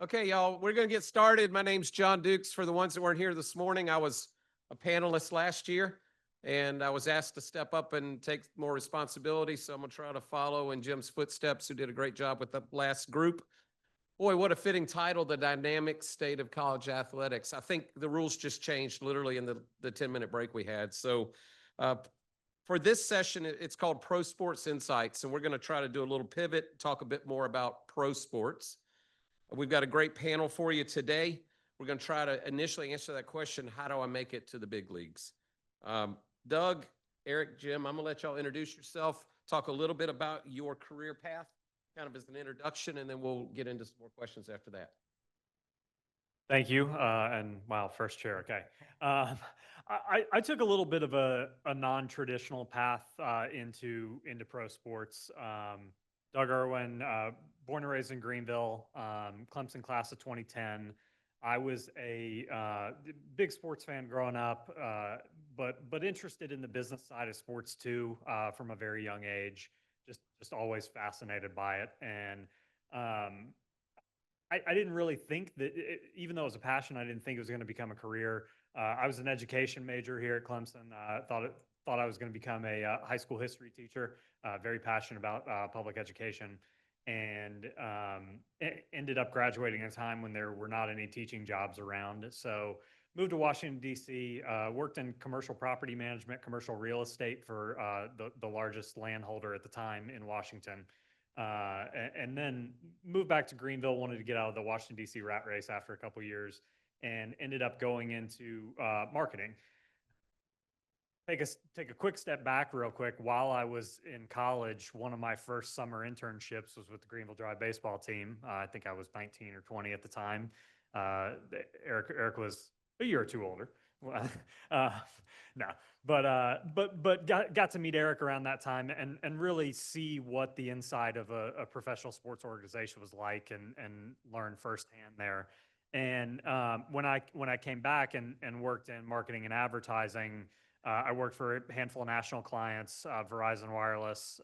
Okay, y'all, we're going to get started. My name's John Dukes. For the ones that weren't here this morning, I was a panelist last year, and I was asked to step up and take more responsibility. So I'm going to try to follow in Jim's footsteps, who did a great job with the last group. Boy, what a fitting title, The Dynamic State of College Athletics. I think the rules just changed literally in the 10-minute break we had. So for this session, it's called Pro Sports Insights, and we're going to try to do a little pivot, talk a bit more about pro sports. We've got a great panel for you today. We're going to try to initially answer that question, how do I make it to the big leagues? Doug, Eric, Jim, I'm going to let y'all introduce yourself, talk a little bit about your career path, kind of as an introduction, and then we'll get into some more questions after that. Thank you. And wow, first chair, okay. I took a little bit of a non-traditional path into pro sports. Doug Erwin, born and raised in Greenville, Clemson class of 2010. I was a big sports fan growing up, but interested in the business side of sports too, from a very young age. Just always fascinated by it, and I didn't really think that, even though it was a passion, I didn't think it was going to become a career. I was an education major here at Clemson. Thought I was going to become a high school history teacher. Very passionate about public education, and ended up graduating at a time when there were not any teaching jobs around. So moved to Washington, D.C., worked in commercial property management, commercial real estate for the largest landholder at the time in Washington. And then moved back to Greenville, wanted to get out of the Washington, D.C. rat race after a couple years, and ended up going into marketing. Take a quick step back real quick. While I was in college, one of my first summer internships was with the Greenville Drive baseball team. I think I was 19 or 20 at the time. Eric was a year or two older. No, but got to meet Eric around that time and really see what the inside of a professional sports organization was like, and learn firsthand there. And when I came back and worked in marketing and advertising, I worked for a handful of national clients, Verizon Wireless,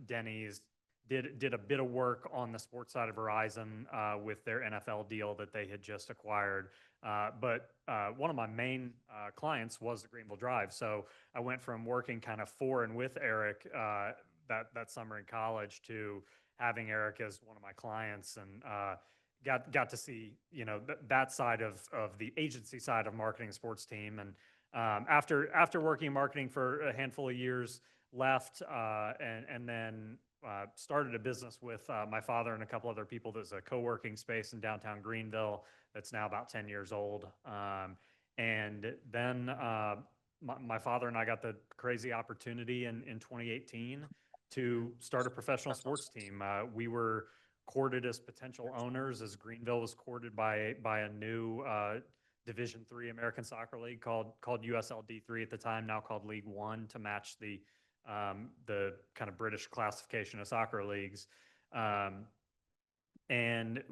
Denny's. Did a bit of work on the sports side of Verizon with their NFL deal that they had just acquired. But one of my main clients was the Greenville Drive. So I went from working kind of for and with Eric that summer in college to having Eric as one of my clients, and got to see that side of the agency side of marketing sports team. And after working in marketing for a handful of years, left and then started a business with my father and a couple other people. There's a co-working space in downtown Greenville that's now about 10 years old. And then my father and I got the crazy opportunity in 2018 to start a professional sports team. We were courted as potential owners, as Greenville was courted by a new Division III American Soccer League called USL D3 at the time, now called League One, to match the kind of British classification of soccer leagues, and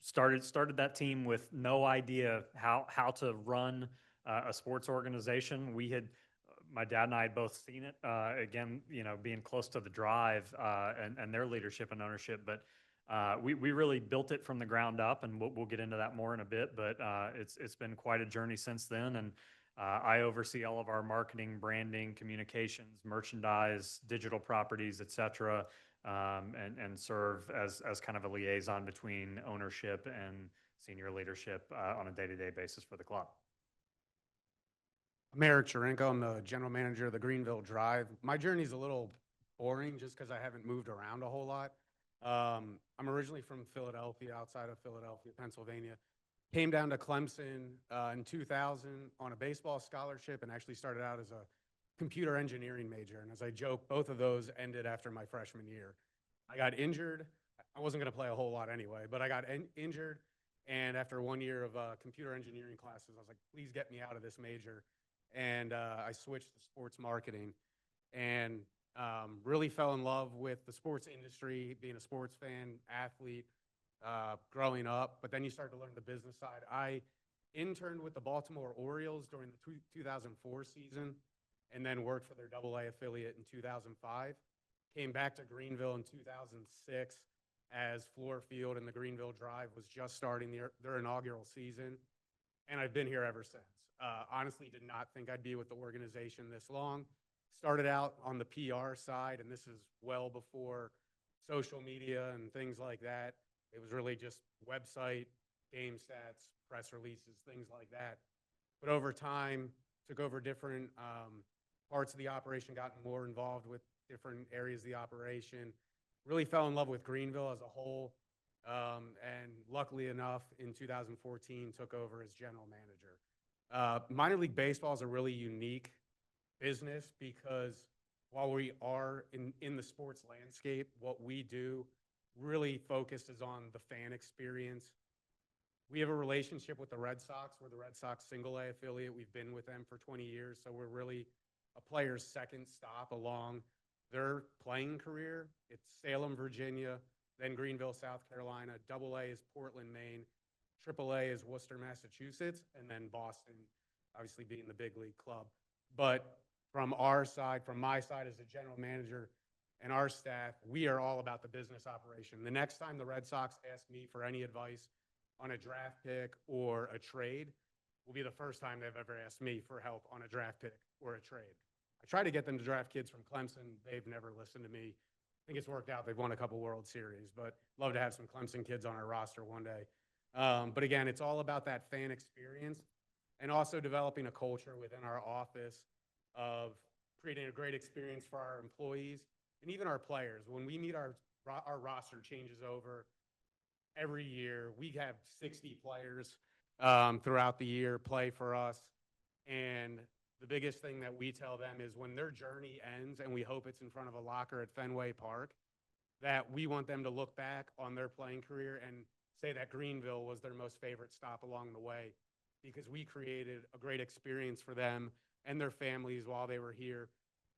started that team with no idea how to run a sports organization. My dad and I had both seen it, again, being close to the Drive and their leadership and ownership, but we really built it from the ground up, and we'll get into that more in a bit. But it's been quite a journey since then, and I oversee all of our marketing, branding, communications, merchandise, digital properties, et cetera, and serve as kind of a liaison between ownership and senior leadership on a day-to-day basis for the club. I'm Eric Jarinko. I'm the general manager of the Greenville Drive. My journey's a little boring just because I haven't moved around a whole lot. I'm originally from Philadelphia, outside of Philadelphia, Pennsylvania. Came down to Clemson in 2000 on a baseball scholarship, and actually started out as a computer engineering major. And as I joke, both of those ended after my freshman year. I got injured. I wasn't going to play a whole lot anyway, but I got injured. And after 1 year of computer engineering classes, I was like, please get me out of this major. And I switched to sports marketing, and really fell in love with the sports industry, being a sports fan, athlete, growing up. But then you start to learn the business side. I interned with the Baltimore Orioles during the 2004 season, and then worked for their AA affiliate in 2005. Came back to Greenville in 2006, as Floor Field and the Greenville Drive was just starting their inaugural season, and I've been here ever since. Honestly, did not think I'd be with the organization this long. Started out on the PR side, and this is well before social media and things like that. It was really just website, game stats, press releases, things like that. But over time, took over different parts of the operation, got more involved with different areas of the operation, really fell in love with Greenville as a whole, and luckily enough, in 2014, took over as general manager. Minor league baseball is a really unique business because while we are in the sports landscape, what we do really focuses on the fan experience. We have a relationship with the Red Sox. We're the Red Sox single A affiliate. We've been with them for 20 years, so we're really a player's second stop along their playing career. It's Salem, Virginia, then Greenville, South Carolina. Double A is Portland, Maine. Triple A is Worcester, Massachusetts, and then Boston, obviously being the big league club. But from our side, from my side as a general manager and our staff, we are all about the business operation. The next time the Red Sox ask me for any advice on a draft pick or a trade will be the first time they've ever asked me for help on a draft pick or a trade. I try to get them to draft kids from Clemson. They've never listened to me. I think it's worked out. They've won a couple World Series, but love to have some Clemson kids on our roster one day. But again, it's all about that fan experience and also developing a culture within our office of creating a great experience for our employees and even our players. When we meet our roster changes over every year. We have 60 players throughout the year play for us. And the biggest thing that we tell them is when their journey ends, and we hope it's in front of a locker at Fenway Park, that we want them to look back on their playing career and say that Greenville was their most favorite stop along the way because we created a great experience for them and their families while they were here.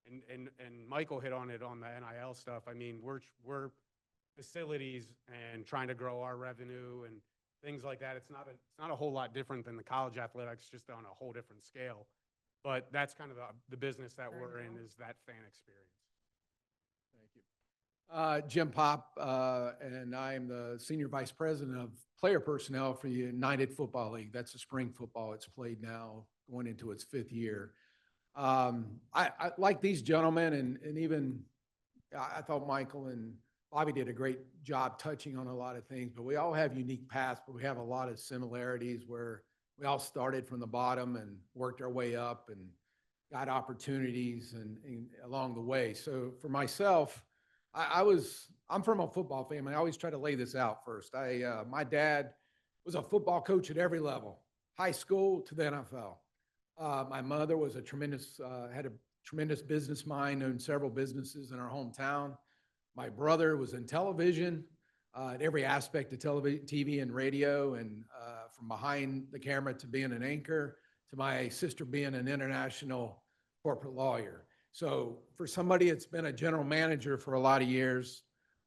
And Michael hit on it on the NIL stuff. I mean, we're facilities and trying to grow our revenue and things like that. It's not a whole lot different than the college athletics, just on a whole different scale. But that's kind of the business that we're in, is that fan experience. Thank you. Jim Popp, and I am the Senior Vice President of Player Personnel for the United Football League. That's the spring football. It's played now, going into its 5th year. I like these gentlemen, and even I thought Michael and Bobby did a great job touching on a lot of things, but we all have unique paths, but we have a lot of similarities where we all started from the bottom and worked our way up and got opportunities and along the way. So for myself, I'm from a football family. I always try to lay this out first. My dad was a football coach at every level, high school to the NFL. My mother was had a tremendous business mind, owned several businesses in our hometown. My brother was in television, at every aspect of television, TV and radio, and from behind the camera to being an anchor, to my sister being an international corporate lawyer. So for somebody that's been a general manager for a lot of years,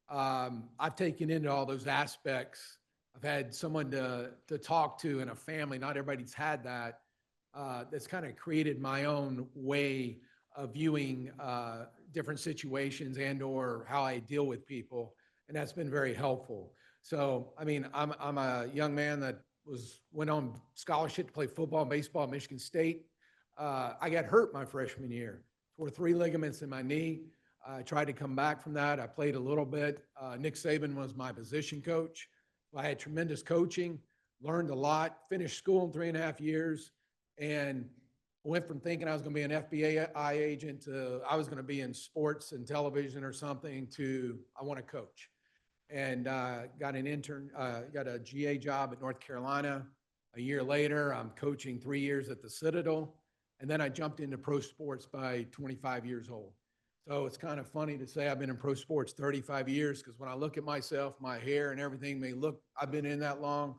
I've taken into all those aspects. I've had someone to talk to in a family. Not everybody's had that. That's kind of created my own way of viewing different situations and or how I deal with people. And that's been very helpful. So, I mean, I'm a young man that went on scholarship to play football and baseball at Michigan State. I got hurt my freshman year, tore 3 ligaments in my knee. I tried to come back from that. I played a little bit. Nick Saban was my position coach. I had tremendous coaching, learned a lot, finished school in 3.5 years, and went from thinking I was going to be an FBI agent to I was going to be in sports and television or something to I want to coach. And got a GA job at North Carolina. A year later, I'm coaching 3 years at the Citadel. And then I jumped into pro sports by 25 years old. So it's kind of funny to say I've been in pro sports 35 years because when I look at myself, my hair and everything may look, I've been in that long.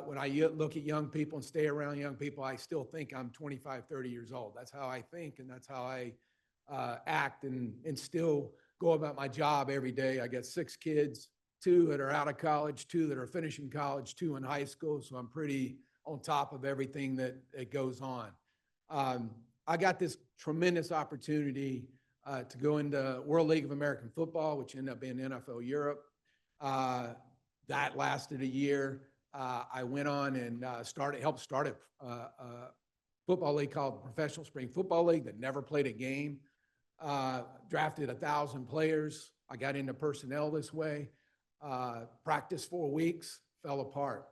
When I look at young people and stay around young people, I still think I'm 25, 30 years old. That's how I think, and that's how I act and still go about my job every day. I got 6 kids, 2 that are out of college, 2 that are finishing college, 2 in high school. So I'm pretty on top of everything that goes on. I got this tremendous opportunity to go into World League of American Football, which ended up being NFL Europe. That lasted a year. I went on and helped start a football league called Professional Spring Football League that never played a game. Drafted 1,000 players. I got into personnel this way. Practiced 4 weeks, fell apart.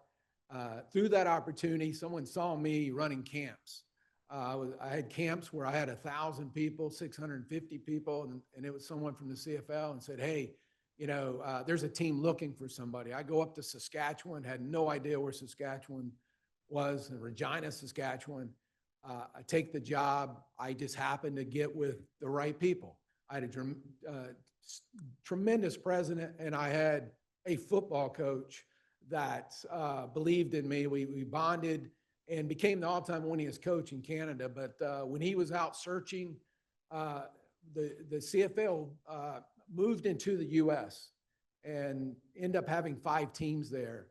Through that opportunity, someone saw me running camps. I had camps where I had 1,000 people, 650 people, and it was someone from the CFL and said, hey, there's a team looking for somebody. I go up to Saskatchewan, had no idea where Saskatchewan was, in Regina, Saskatchewan. I take the job. I just happened to get with the right people. I had a tremendous president, and I had a football coach that believed in me. We bonded and became the all-time winningest coach in Canada. But when he was out searching, the CFL moved into the U.S. and ended up having 5 teams there.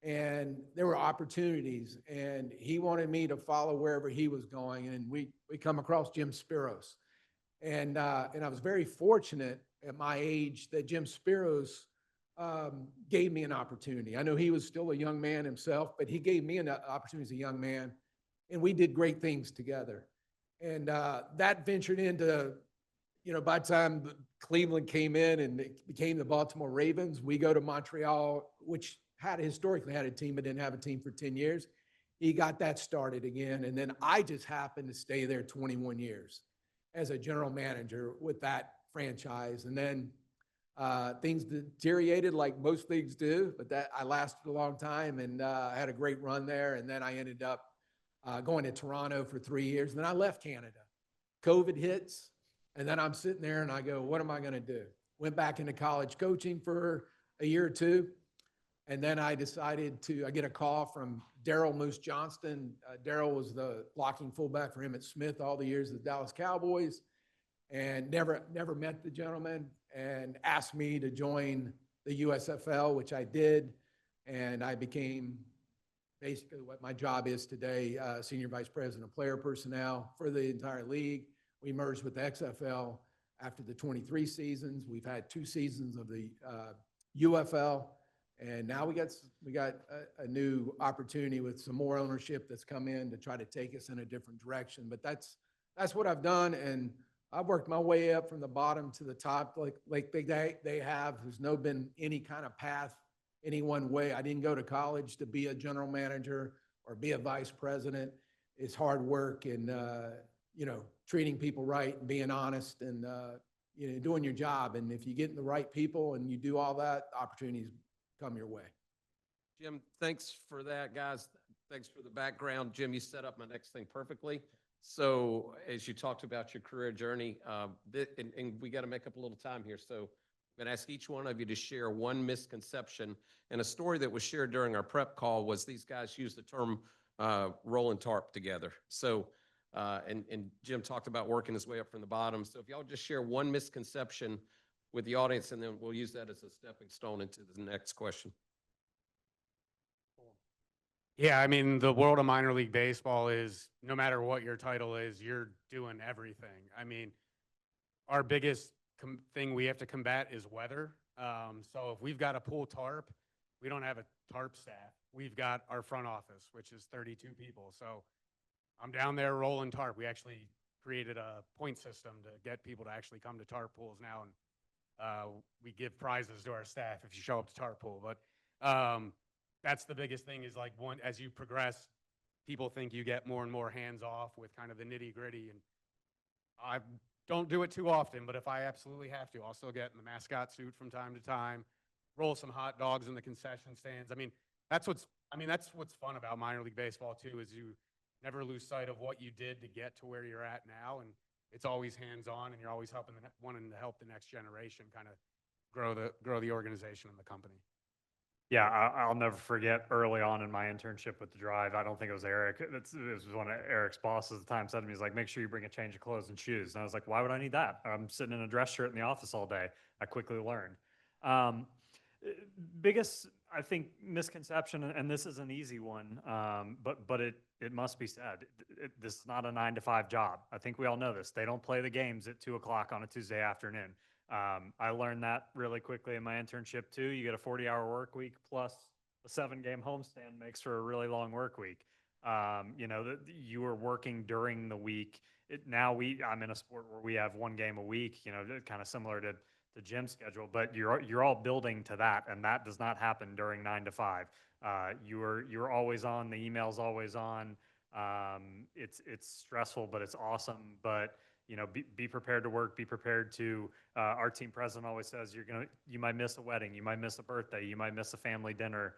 And there were opportunities, and he wanted me to follow wherever he was going. And we come across Jim Spiros. And I was very fortunate at my age that Jim Spiros gave me an opportunity. I know he was still a young man himself, but he gave me an opportunity as a young man, and we did great things together. And that ventured into, by the time Cleveland came in and it became the Baltimore Ravens, we go to Montreal, which historically had a team, but didn't have a team for 10 years. He got that started again. And then I just happened to stay there 21 years as a general manager with that franchise. And then things deteriorated like most things do, but I lasted a long time and had a great run there. And then I ended up going to Toronto for 3 years. And then I left Canada. COVID hits, and then I'm sitting there and I go, what am I going to do? Went back into college coaching for a year or two. And then I decided I get a call from Daryl Moose Johnston. Daryl was the blocking fullback for Emmitt Smith all the years of the Dallas Cowboys, and never met the gentleman, and asked me to join the USFL, which I did. And I became basically what my job is today, Senior Vice President of Player Personnel for the entire league. We merged with the XFL after the 23 seasons. We've had 2 seasons of the UFL. And now we got a new opportunity with some more ownership that's come in to try to take us in a different direction. But that's what I've done, and I've worked my way up from the bottom to the top, like they have. There's no been any kind of path any one way. I didn't go to college to be a general manager or be a vice president. It's hard work and treating people right and being honest and doing your job. And if you get in the right people and you do all that, opportunities come your way. Jim, thanks for that, guys. Thanks for the background. Jim, you set up my next thing perfectly. So as you talked about your career journey, and we got to make up a little time here. So I'm going to ask each one of you to share one misconception. And a story that was shared during our prep call was these guys used the term rolling tarp together. So, and Jim talked about working his way up from the bottom. So if y'all just share one misconception with the audience, and then we'll use that as a stepping stone into the next question. Yeah, I mean, the world of minor league baseball is, no matter what your title is, you're doing everything. I mean, our biggest thing we have to combat is weather. So if we've got a pool tarp, we don't have a tarp staff. We've got our front office, which is 32 people. So I'm down there rolling tarp. We actually created a point system to get people to actually come to tarp pools now, and we give prizes to our staff if you show up to tarp pool. But that's the biggest thing is, like, as you progress, people think you get more and more hands off with kind of the nitty gritty. And I don't do it too often, but if I absolutely have to, I'll still get in the mascot suit from time to time, roll some hot dogs in the concession stands. I mean, that's what's fun about minor league baseball too, is you never lose sight of what you did to get to where you're at now. And it's always hands-on, and you're always wanting to help the next generation kind of grow the organization and the company. Yeah, I'll never forget early on in my internship with the Drive. I don't think it was Eric. It was one of Eric's bosses at the time said to me, he's like, make sure you bring a change of clothes and shoes. And I was like, why would I need that? I'm sitting in a dress shirt in the office all day. I quickly learned. Biggest, I think, misconception, and this is an easy one, but it must be said. This is not a 9-to-5 job. I think we all know this. They don't play the games at 2 o'clock on a Tuesday afternoon. I learned that really quickly in my internship too. You get a 40-hour work week plus a 7-game homestand makes for a really long work week. You know, you are working during the week. I'm in a sport where we have 1 game a week, you know, kind of similar to the gym schedule, but you're all building to that, and that does not happen during 9 to 5. You're always on. The email's always on. It's stressful, but it's awesome. But you know, be prepared to work. Be prepared to. Our team president always says you might miss a wedding, you might miss a birthday, you might miss a family dinner.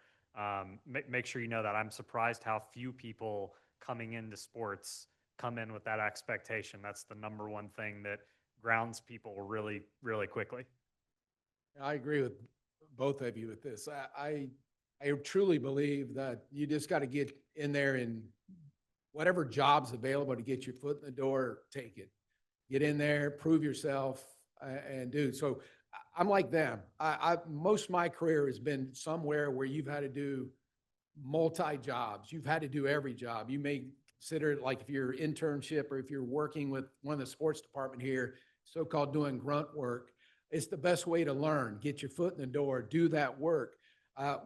Make sure you know that. I'm surprised how few people coming into sports come in with that expectation. That's the number one thing that grounds people really, really quickly. I agree with both of you with this. I truly believe that you just got to get in there and whatever job's available to get your foot in the door, take it. Get in there, prove yourself, and do. So I'm like them. Most of my career has been somewhere where you've had to do multi jobs. You've had to do every job. You may consider it like if you're internship or if you're working with one of the sports department here, so-called doing grunt work. It's the best way to learn. Get your foot in the door, do that work.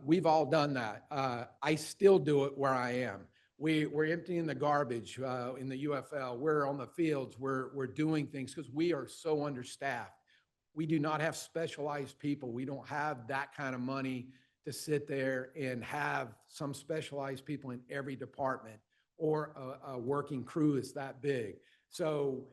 We've all done that. I still do it where I am. We're emptying the garbage in the UFL. We're on the fields. We're doing things because we are so understaffed. We do not have specialized people. We don't have that kind of money to sit there and have some specialized people in every department or a working crew is that big. So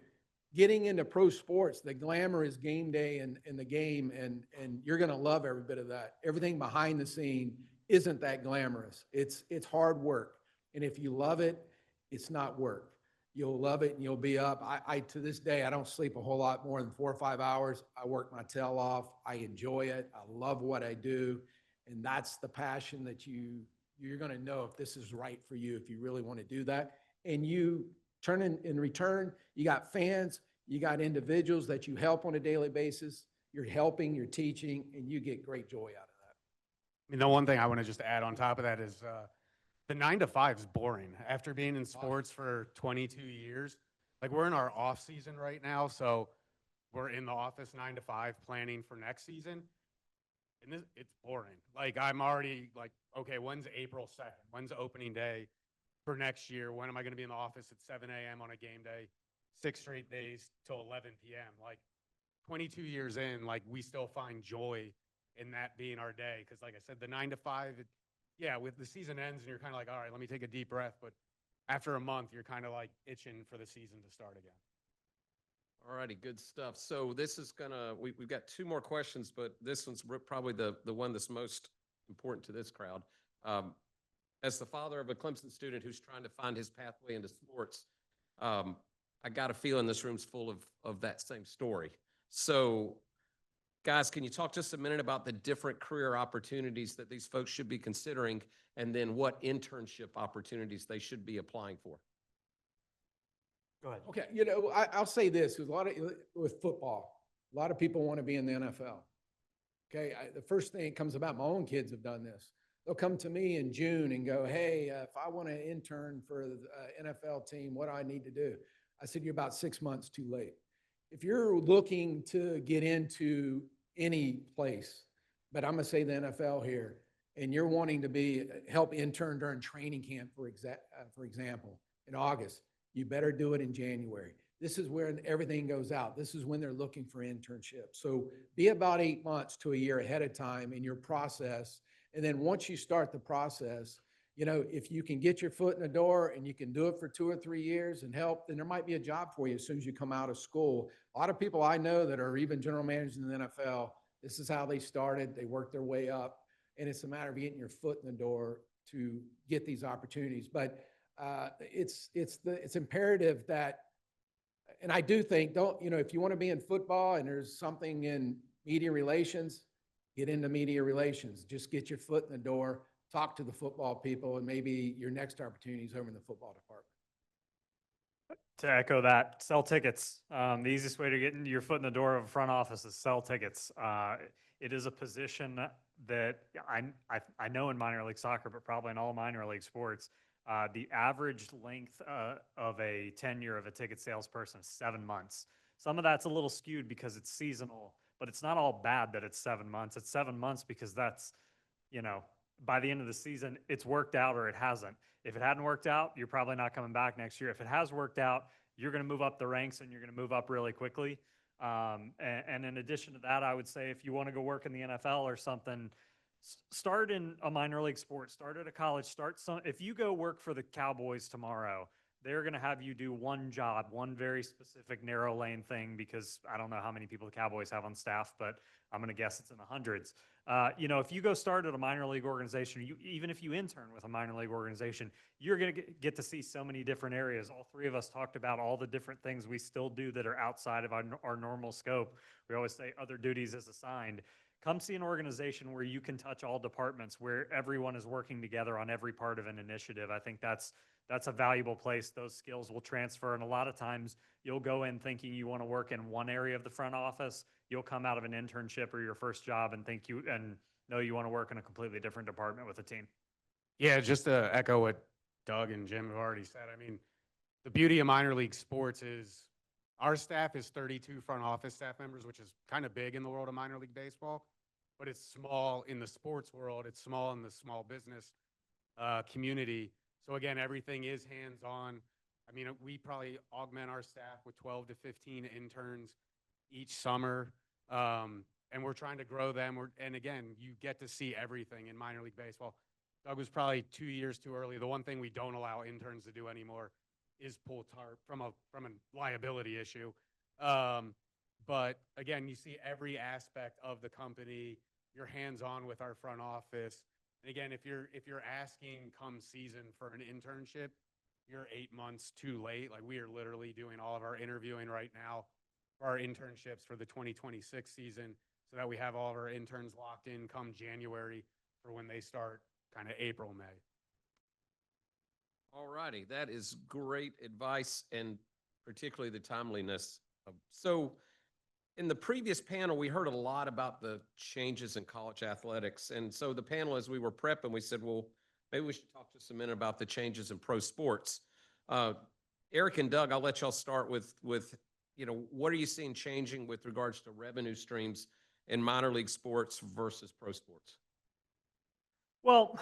getting into pro sports, the glamour is game day and the game, and you're going to love every bit of that. Everything behind the scene isn't that glamorous. It's hard work. And if you love it, it's not work. You'll love it and you'll be up. I to this day, I don't sleep a whole lot more than 4 or 5 hours. I work my tail off. I enjoy it. I love what I do. And that's the passion that you're going to know if this is right for you, if you really want to do that. And you turn in return, you got fans, you got individuals that you help on a daily basis. You're helping, you're teaching, and you get great joy out of that. I mean, the one thing I want to just add on top of that is the 9 to 5 is boring. After being in sports for 22 years, like we're in our off season right now, so we're in the office 9 to 5 planning for next season. And it's boring. Like I'm already like, okay, when's April 2nd? When's opening day for next year? When am I going to be in the office at 7 a.m. on a game day, 6 straight days till 11 p.m.? Like 22 years in, like we still find joy in that being our day. Cause like I said, the 9 to 5, yeah, with the season ends and you're kind of like, all right, let me take a deep breath. But after a month, you're kind of like itching for the season to start again. All righty, good stuff. So this is we've got 2 more questions, but this one's probably the one that's most important to this crowd. As the father of a Clemson student who's trying to find his pathway into sports, I got a feeling this room's full of that same story. So guys, can you talk just a minute about the different career opportunities that these folks should be considering, and then what internship opportunities they should be applying for? Go ahead. Okay, I'll say this, with with football, a lot of people want to be in the NFL. Okay, the first thing that comes about, my own kids have done this. They'll come to me in June and go, hey, if I want to intern for the NFL team, what do I need to do? I said, you're about 6 months too late. If you're looking to get into any place, but I'm going to say the NFL here, and you're wanting to help intern during training camp, for example, in August, you better do it in January. This is where everything goes out. This is when they're looking for internships. So be about 8 months to a year ahead of time in your process. And then once you start the process, if you can get your foot in the door and you can do it for 2 or 3 years and help, then there might be a job for you as soon as you come out of school. A lot of people I know that are even general managers in the NFL, this is how they started. They worked their way up. And it's a matter of getting your foot in the door to get these opportunities. But it's imperative that, and I do think, if you want to be in football and there's something in media relations, get into media relations. Just get your foot in the door, talk to the football people, and maybe your next opportunity is over in the football department. To echo that, sell tickets. The easiest way to get your foot in the door of a front office is sell tickets. It is a position that I know in minor league soccer, but probably in all minor league sports, the average length of a tenure of a ticket salesperson is 7 months. Some of that's a little skewed because it's seasonal, but it's not all bad that it's 7 months. It's 7 months because that's, you know, by the end of the season, it's worked out or it hasn't. If it hadn't worked out, you're probably not coming back next year. If it has worked out, you're going to move up the ranks and you're going to move up really quickly. And in addition to that, I would say if you want to go work in the NFL or something, start in a minor league sport, start at a college, if you go work for the Cowboys tomorrow, they're going to have you do one job, one very specific narrow lane thing, because I don't know how many people the Cowboys have on staff, but I'm going to guess it's in the hundreds. You know, if you go start at a minor league organization, even if you intern with a minor league organization, you're going to get to see so many different areas. All three of us talked about all the different things we still do that are outside of our normal scope. We always say other duties as assigned. Come see an organization where you can touch all departments, where everyone is working together on every part of an initiative. I think that's a valuable place. Those skills will transfer. And a lot of times you'll go in thinking you want to work in one area of the front office. You'll come out of an internship or your first job and know you want to work in a completely different department with a team. Yeah, just to echo what Doug and Jim have already said, I mean, the beauty of minor league sports is our staff is 32 front office staff members, which is kind of big in the world of minor league baseball, but it's small in the sports world. It's small in the small business community. So again, everything is hands-on. I mean, we probably augment our staff with 12 to 15 interns each summer, and we're trying to grow them. And again, you get to see everything in minor league baseball. Doug was probably 2 years too early. The one thing we don't allow interns to do anymore is pull tarp from a liability issue. But again, you see every aspect of the company. You're hands-on with our front office. And again, if you're asking come season for an internship, you're 8 months too late. Like, we are literally doing all of our interviewing right now for our internships for the 2026 season, so that we have all of our interns locked in come January for when they start kind of April, May. All righty, that is great advice, and particularly the timeliness. So in the previous panel, we heard a lot about the changes in college athletics. And so the panel, as we were prepping, we said, well, maybe we should talk just a minute about the changes in pro sports. Eric and Doug, I'll let y'all start with, you know, what are you seeing changing with regards to revenue streams in minor league sports versus pro sports? Well,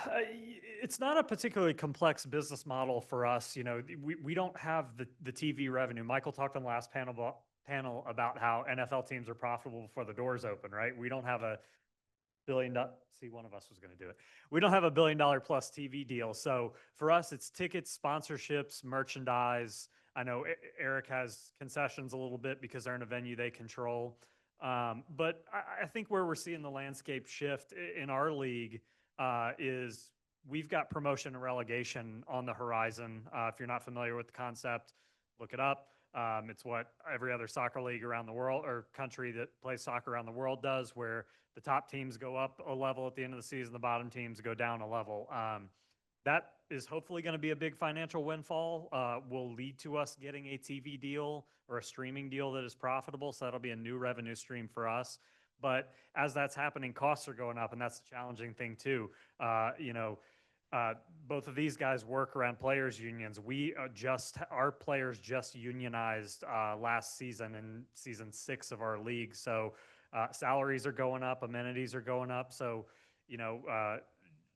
it's not a particularly complex business model for us. You know, we don't have the TV revenue. Michael talked on the last panel about how NFL teams are profitable before the doors open, right? We don't have a one of us was going to do it. We don't have $1 billion plus TV deal. So for us, it's tickets, sponsorships, merchandise. I know Eric has concessions a little bit because they're in a venue they control. But I think where we're seeing the landscape shift in our league is we've got promotion and relegation on the horizon. If you're not familiar with the concept, look it up. It's what every other soccer league around the world or country that plays soccer around the world does, where the top teams go up a level at the end of the season, the bottom teams go down a level. That is hopefully going to be a big financial windfall, will lead to us getting a TV deal or a streaming deal that is profitable. So that'll be a new revenue stream for us. But as that's happening, costs are going up, and that's the challenging thing too. Both of these guys work around players' unions. Our players just unionized last season in season 6 of our league. So salaries are going up, amenities are going up. So, you know,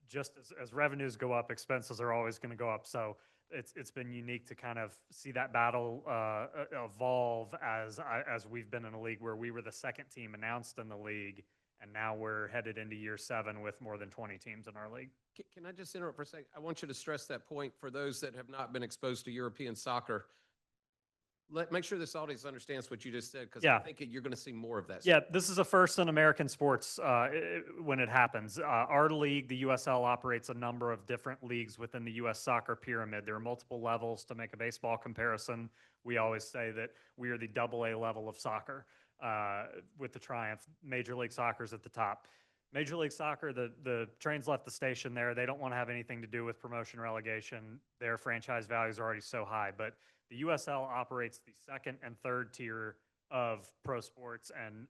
just as revenues go up, expenses are always going to go up. So it's been unique to kind of see that battle evolve as we've been in a league where we were the second team announced in the league, and now we're headed into year 7 with more than 20 teams in our league. Can I just interrupt for a second? I want you to stress that point for those that have not been exposed to European soccer. Make sure this audience understands what you just said, because I think you're going to see more of that. Yeah, this is a first in American sports when it happens. Our league, the USL, operates a number of different leagues within the U.S. soccer pyramid. There are multiple levels. To make a baseball comparison, we always say that we are the AA level of soccer with the Triumph. Major League Soccer is at the top. Major League Soccer, the trains left the station there. They don't want to have anything to do with promotion relegation. Their franchise values are already so high. But the USL operates the second and third tier of pro sports and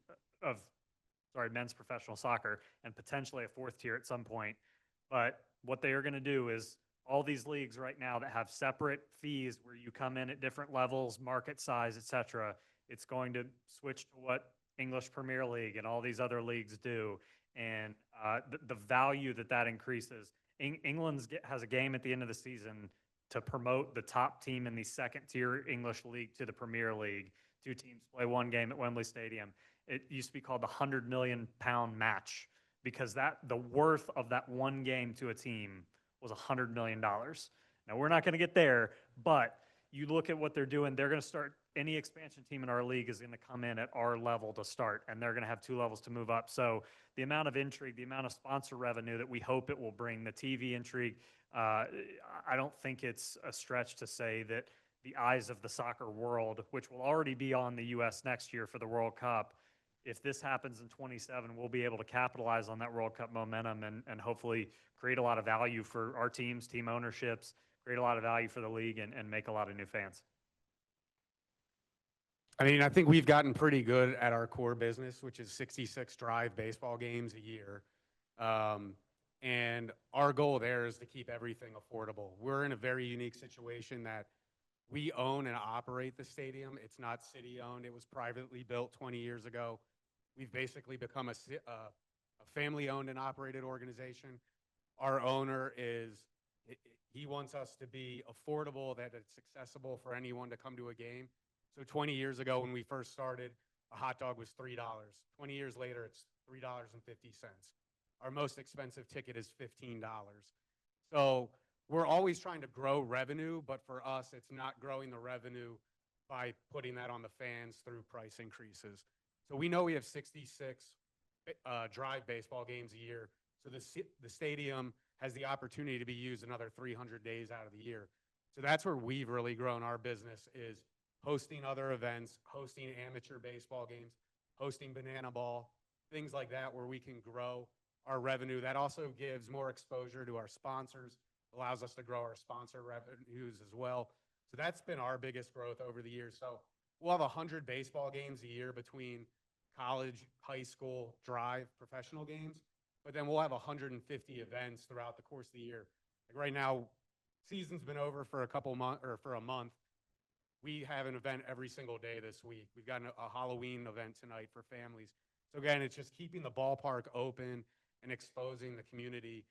men's professional soccer, and potentially a fourth tier at some point. But what they are going to do is all these leagues right now that have separate fees where you come in at different levels, market size, etc., it's going to switch to what English Premier League and all these other leagues do, and the value that that increases. England has a game at the end of the season to promote the top team in the second tier English league to the Premier League. Two teams play one game at Wembley Stadium. It used to be called the £100 million match, because the worth of that one game to a team was $100 million. Now, we're not going to get there, but you look at what they're doing, they're going to start, any expansion team in our league is going to come in at our level to start, and they're going to have 2 levels to move up. So the amount of intrigue, the amount of sponsor revenue that we hope it will bring, the TV intrigue, I don't think it's a stretch to say that the eyes of the soccer world, which will already be on the U.S. next year for the World Cup, if this happens in 27, we'll be able to capitalize on that World Cup momentum and hopefully create a lot of value for our teams, team ownerships, create a lot of value for the league, and make a lot of new fans. I mean, I think we've gotten pretty good at our core business, which is 66 drive baseball games a year. And our goal there is to keep everything affordable. We're in a very unique situation that we own and operate the stadium. It's not city-owned. It was privately built 20 years ago. We've basically become a family-owned and operated organization. Our owner he wants us to be affordable, that it's accessible for anyone to come to a game. So 20 years ago when we first started, a hot dog was $3. 20 years later, it's $3.50. Our most expensive ticket is $15. So we're always trying to grow revenue, but for us, it's not growing the revenue by putting that on the fans through price increases. So we know we have 66 drive baseball games a year. So the stadium has the opportunity to be used another 300 days out of the year. So that's where we've really grown our business, is hosting other events, hosting amateur baseball games, hosting banana ball, things like that, where we can grow our revenue. That also gives more exposure to our sponsors, allows us to grow our sponsor revenues as well. So that's been our biggest growth over the years. So we'll have 100 baseball games a year between college, high school, drive, professional games, but then we'll have 150 events throughout the course of the year. Like right now, season's been over for a month. We have an event every single day this week. We've got a Halloween event tonight for families. So again, it's just keeping the ballpark open and exposing the community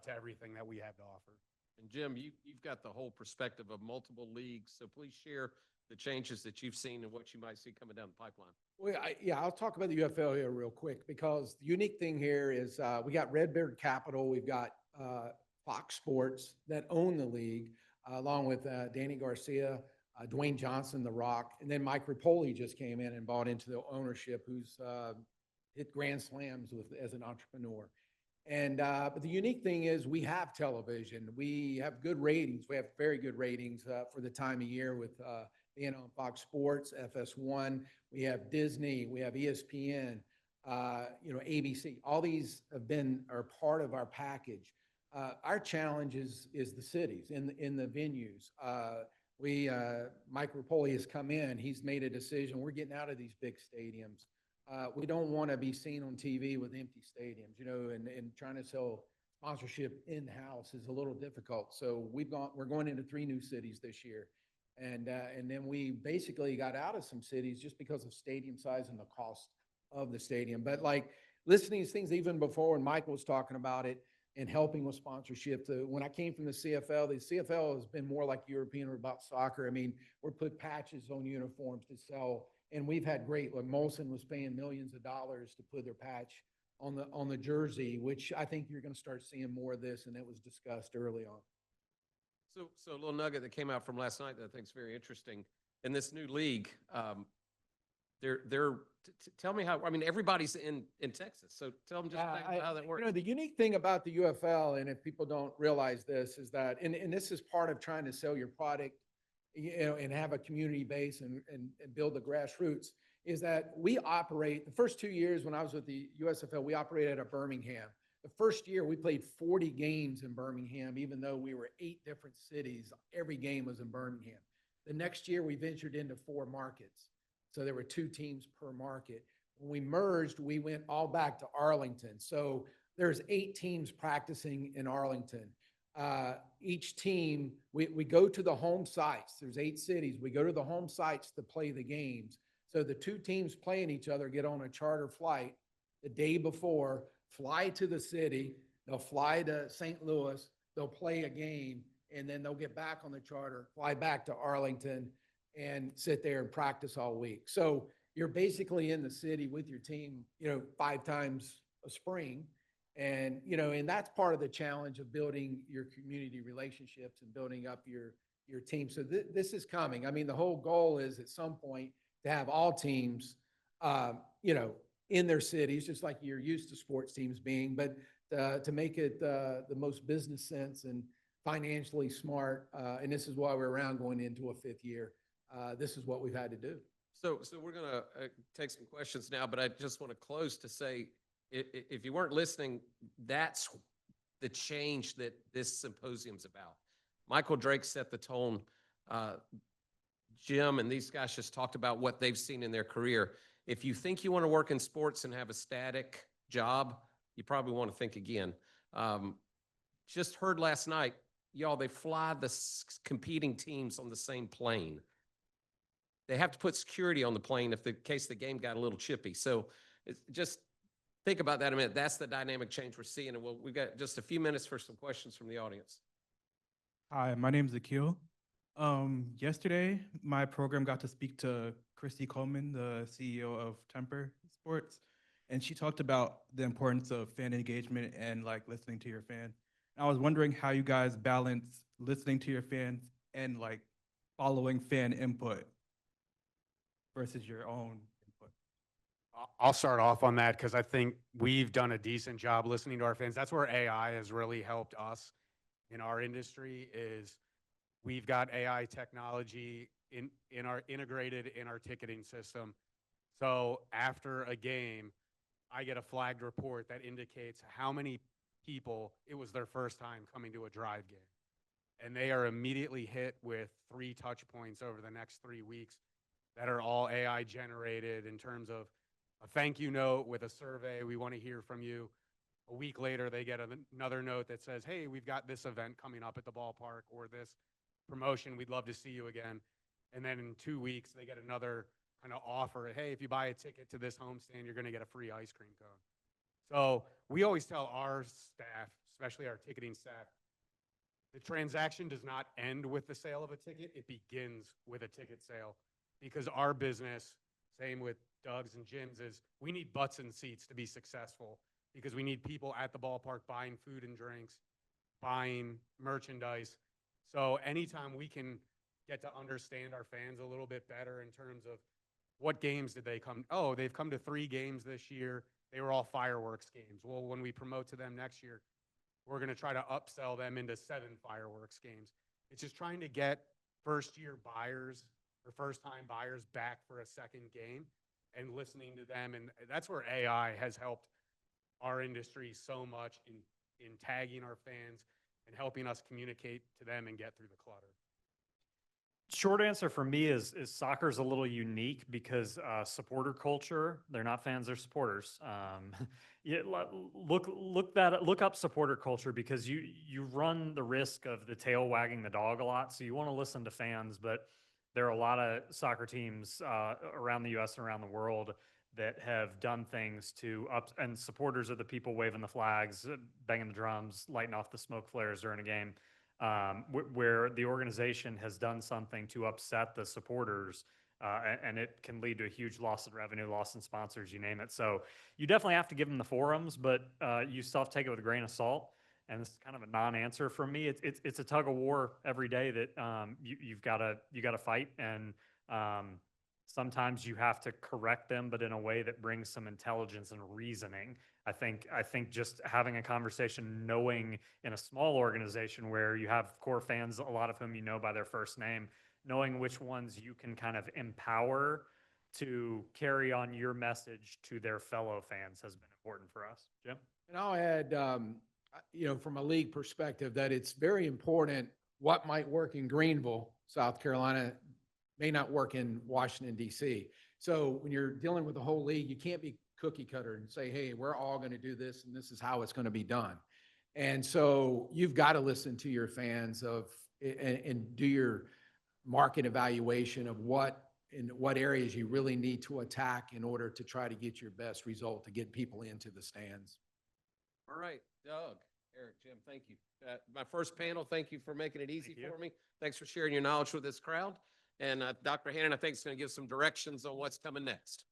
to everything that we have to offer. And Jim, you've got the whole perspective of multiple leagues, so please share the changes that you've seen and what you might see coming down the pipeline. Well, I'll talk about the UFL here real quick, because the unique thing here is we got Redbird Capital, we've got Fox Sports that own the league, along with Danny Garcia, Dwayne Johnson, The Rock, and then Mike Rapoli just came in and bought into the ownership, who's hit grand slams as an entrepreneur. And but the unique thing is we have television. We have good ratings. We have very good ratings for the time of year with being on Fox Sports, FS1. We have Disney. We have ESPN. ABC. All these are part of our package. Our challenge is the cities in the venues. Mike Rapoli has come in. He's made a decision. We're getting out of these big stadiums. We don't want to be seen on TV with empty stadiums, and trying to sell sponsorship in-house is a little difficult. So we're going into 3 new cities this year. And then we basically got out of some cities just because of stadium size and the cost of the stadium. But like listening to things even before when Michael was talking about it and helping with sponsorship, when I came from the CFL has been more like European or about soccer. I mean, we're put patches on uniforms to sell. And we've had great, like Molson was paying millions of dollars to put their patch on the jersey, which I think you're going to start seeing more of this, and it was discussed early on. So a little nugget that came out from last night that I think is very interesting. In this new league, tell me how, I mean, everybody's in Texas, so tell them just how that works. The unique thing about the UFL, and if people don't realize this, is that, and this is part of trying to sell your product, and have a community base and build the grassroots, is that we operate, the first 2 years when I was with the USFL, we operated out of Birmingham. The first year we played 40 games in Birmingham, even though we were 8 different cities, every game was in Birmingham. The next year we ventured into 4 markets. So there were 2 teams per market. When we merged, we went all back to Arlington. So there's 8 teams practicing in Arlington. Each team, we go to the home sites. There's 8 cities. We go to the home sites to play the games. So the two teams playing each other get on a charter flight the day before, fly to the city, they'll fly to St. Louis, they'll play a game, and then they'll get back on the charter, fly back to Arlington, and sit there and practice all week. So you're basically in the city with your team, 5 times a spring. And, and that's part of the challenge of building your community relationships and building up your team. So this is coming. I mean, the whole goal is at some point to have all teams, in their cities, just like you're used to sports teams being, but to make it the most business sense and financially smart. And this is why we're around going into a 5th year. This is what we've had to do. So we're going to take some questions now, but I just want to close to say, if you weren't listening, that's the change that this symposium's about. Michael Drake set the tone. Jim and these guys just talked about what they've seen in their career. If you think you want to work in sports and have a static job, you probably want to think again. Just heard last night, y'all, they fly the competing teams on the same plane. They have to put security on the plane in case the game got a little chippy. So just think about that a minute. That's the dynamic change we're seeing. And we've got just a few minutes for some questions from the audience. Hi, my name is Akil. Yesterday, my program got to speak to Christy Coleman, the CEO of Temper Sports, and she talked about the importance of fan engagement and like listening to your fan. And I was wondering how you guys balance listening to your fans and like following fan input versus your own input. I'll start off on that because I think we've done a decent job listening to our fans. That's where AI has really helped us in our industry. Is we've got AI technology integrated in our ticketing system. So after a game, I get a flagged report that indicates how many people it was their first time coming to a Drive game. And they are immediately hit with 3 touch points over the next 3 weeks that are all AI generated in terms of a thank you note with a survey. We want to hear from you. A week later, they get another note that says, hey, we've got this event coming up at the ballpark or this promotion. We'd love to see you again. And then in 2 weeks, they get another kind of offer. Hey, if you buy a ticket to this homestand, you're going to get a free ice cream cone. So we always tell our staff, especially our ticketing staff, the transaction does not end with the sale of a ticket. It begins with a ticket sale, because our business, same with Doug's and Jim's, is we need butts in seats to be successful, because we need people at the ballpark buying food and drinks, buying merchandise. So anytime we can get to understand our fans a little bit better in terms of what games did they come? Oh, they've come to 3 games this year. They were all fireworks games. Well, when we promote to them next year, we're going to try to upsell them into 7 fireworks games. It's just trying to get first-year buyers or first-time buyers back for a second game and listening to them. And that's where AI has helped our industry so much in tagging our fans and helping us communicate to them and get through the clutter. Short answer for me is soccer's a little unique because supporter culture, they're not fans, they're supporters. Yeah, look up supporter culture, because you run the risk of the tail wagging the dog a lot. So you want to listen to fans, but there are a lot of soccer teams around the US and around the world that have done things to and supporters are the people waving the flags, banging the drums, lighting off the smoke flares during a game. Where the organization has done something to upset the supporters, and it can lead to a huge loss in revenue, loss in sponsors, you name it. So you definitely have to give them the forums, but you still have to take it with a grain of salt. And this is kind of a non-answer from me. It's a tug of war every day that you've got to fight, and sometimes you have to correct them, but in a way that brings some intelligence and reasoning. I think just having a conversation, knowing in a small organization where you have core fans, a lot of whom you know by their first name, knowing which ones you can kind of empower to carry on your message to their fellow fans has been important for us. Jim? And I'll add, from a league perspective, that it's very important. What might work in Greenville, South Carolina, may not work in Washington, D.C. So when you're dealing with the whole league, you can't be cookie cutter and say, hey, we're all going to do this and this is how it's going to be done. And so you've got to listen to your fans and do your market evaluation of what in what areas you really need to attack in order to try to get your best result, to get people into the stands. All right, Doug, Eric, Jim, thank you. My first panel, thank you for making it easy Thank you. for me. Thanks for sharing your knowledge with this crowd. And Dr. Hannon, I think, is going to give some directions on what's coming next.